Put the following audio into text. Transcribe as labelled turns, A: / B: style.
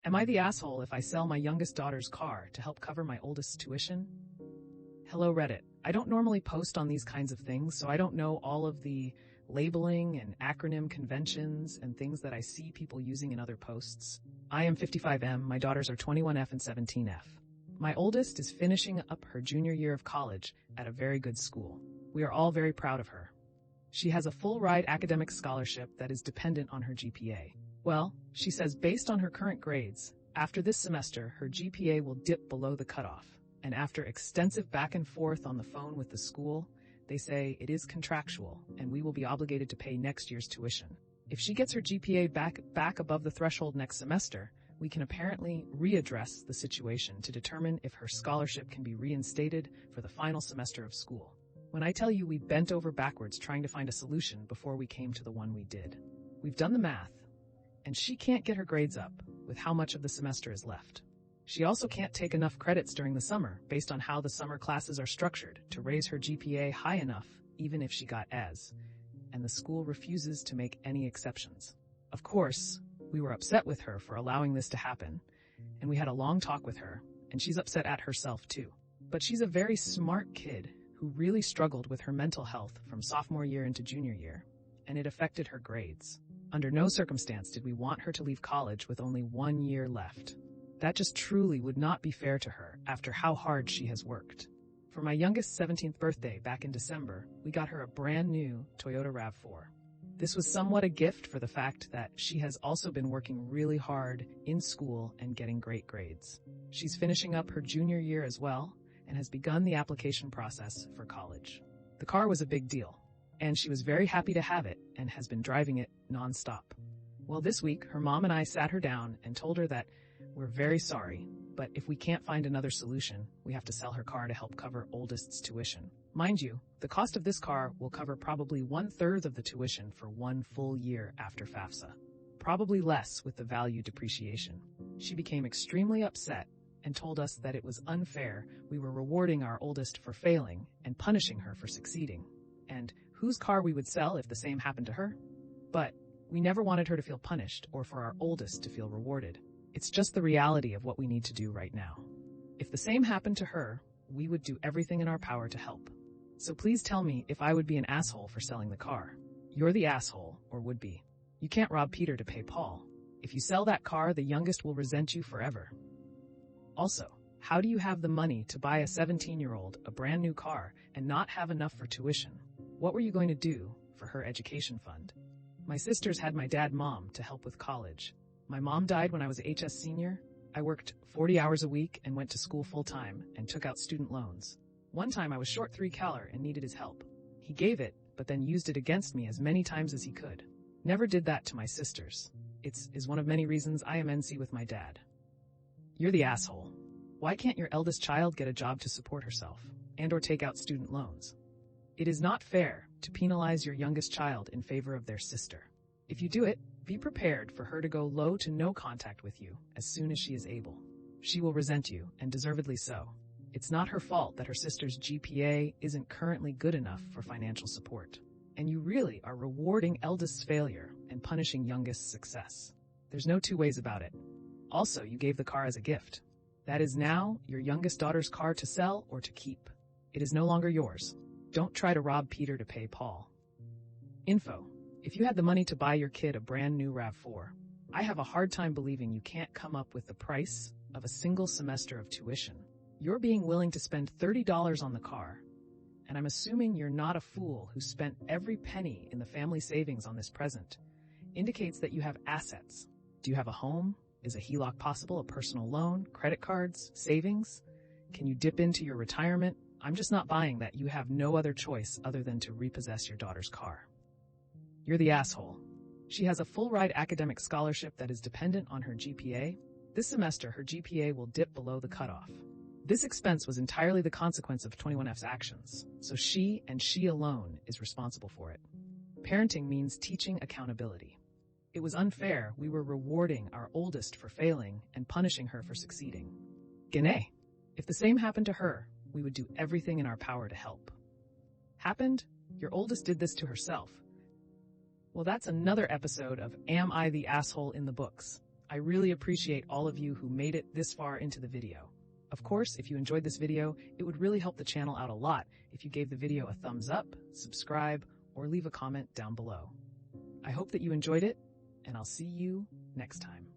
A: Am I the asshole if I sell my youngest daughter's car to help cover my oldest's tuition? Hello, Reddit. I don't normally post on these kinds of things, so I don't know all of the labeling and acronym conventions and things that I see people using in other posts. I am 55M, my daughters are 21F and 17F. My oldest is finishing up her junior year of college at a very good school. We are all very proud of her. She has a full-ride academic scholarship that is dependent on her GPA. Well, she says based on her current grades, after this semester, her GPA will dip below the cutoff. And after extensive back and forth on the phone with the school, they say it is contractual and we will be obligated to pay next year's tuition. If she gets her GPA back above the threshold next semester, we can apparently readdress the situation to determine if her scholarship can be reinstated for the final semester of school. When I tell you we bent over backwards trying to find a solution before we came to the one we did. We've done the math, and she can't get her grades up with how much of the semester is left. She also can't take enough credits during the summer based on how the summer classes are structured to raise her GPA high enough even if she got A's, and the school refuses to make any exceptions. Of course, we were upset with her for allowing this to happen, and we had a long talk with her, and she's upset at herself too. But she's a very smart kid who really struggled with her mental health from sophomore year into junior year, and it affected her grades. Under no circumstance did we want her to leave college with only 1 year left. That just truly would not be fair to her after how hard she has worked. For my youngest 17th birthday back in December, we got her a brand new Toyota RAV4. This was somewhat a gift for the fact that she has also been working really hard in school and getting great grades. She's finishing up her junior year as well and has begun the application process for college. The car was a big deal, and she was very happy to have it and has been driving it nonstop. Well, this week, her mom and I sat her down and told her that we're very sorry, but if we can't find another solution, we have to sell her car to help cover oldest's tuition. Mind you, the cost of this car will cover probably 1/3 of the tuition for 1 full year after FAFSA. Probably less with the value depreciation. She became extremely upset and told us that it was unfair we were rewarding our oldest for failing and punishing her for succeeding, and whose car we would sell if the same happened to her. But we never wanted her to feel punished or for our oldest to feel rewarded. It's just the reality of what we need to do right now. If the same happened to her, we would do everything in our power to help. So please tell me if I would be an asshole for selling the car. You're the asshole, or would be. You can't rob Peter to pay Paul. If you sell that car, the youngest will resent you forever. Also, how do you have the money to buy a 17-year-old a brand new car and not have enough for tuition? What were you going to do for her education fund? My sisters had my mom to help with college. My mom died when I was HS senior. I worked 40 hours a week and went to school full-time and took out student loans. One time I was short 3 CALR and needed his help. He gave it, but then used it against me as many times as he could. Never did that to my sisters. Is one of many reasons I am NC with my dad. You're the asshole. Why can't your eldest child get a job to support herself and/or take out student loans? It is not fair to penalize your youngest child in favor of their sister. If you do it, be prepared for her to go low to no contact with you as soon as she is able. She will resent you, and deservedly so. It's not her fault that her sister's GPA isn't currently good enough for financial support. And you really are rewarding eldest's failure and punishing youngest's success. There's no two ways about it. Also, you gave the car as a gift. That is now your youngest daughter's car to sell or to keep. It is no longer yours. Don't try to rob Peter to pay Paul. Info. If you had the money to buy your kid a brand new RAV4, I have a hard time believing you can't come up with the price of a single semester of tuition. You're being willing to spend $30 on the car, and I'm assuming you're not a fool who spent every penny in the family savings on this present. Indicates that you have assets. Do you have a home? Is a HELOC possible? A personal loan? Credit cards? Savings? Can you dip into your retirement? I'm just not buying that you have no other choice other than to repossess your daughter's car. You're the asshole. She has a full-ride academic scholarship that is dependent on her GPA. This semester, her GPA will dip below the cutoff. This expense was entirely the consequence of 21F's actions, so she and she alone is responsible for it. Parenting means teaching accountability. It was unfair we were rewarding our oldest for failing and punishing her for succeeding. G'nay. If the same happened to her, we would do everything in our power to help. Happened? Your oldest did this to herself. Well, that's another episode of Am I the Asshole in the books. I really appreciate all of you who made it this far into the video. Of course, if you enjoyed this video, it would really help the channel out a lot if you gave the video a thumbs up, subscribe, or leave a comment down below. I hope that you enjoyed it, and I'll see you next time.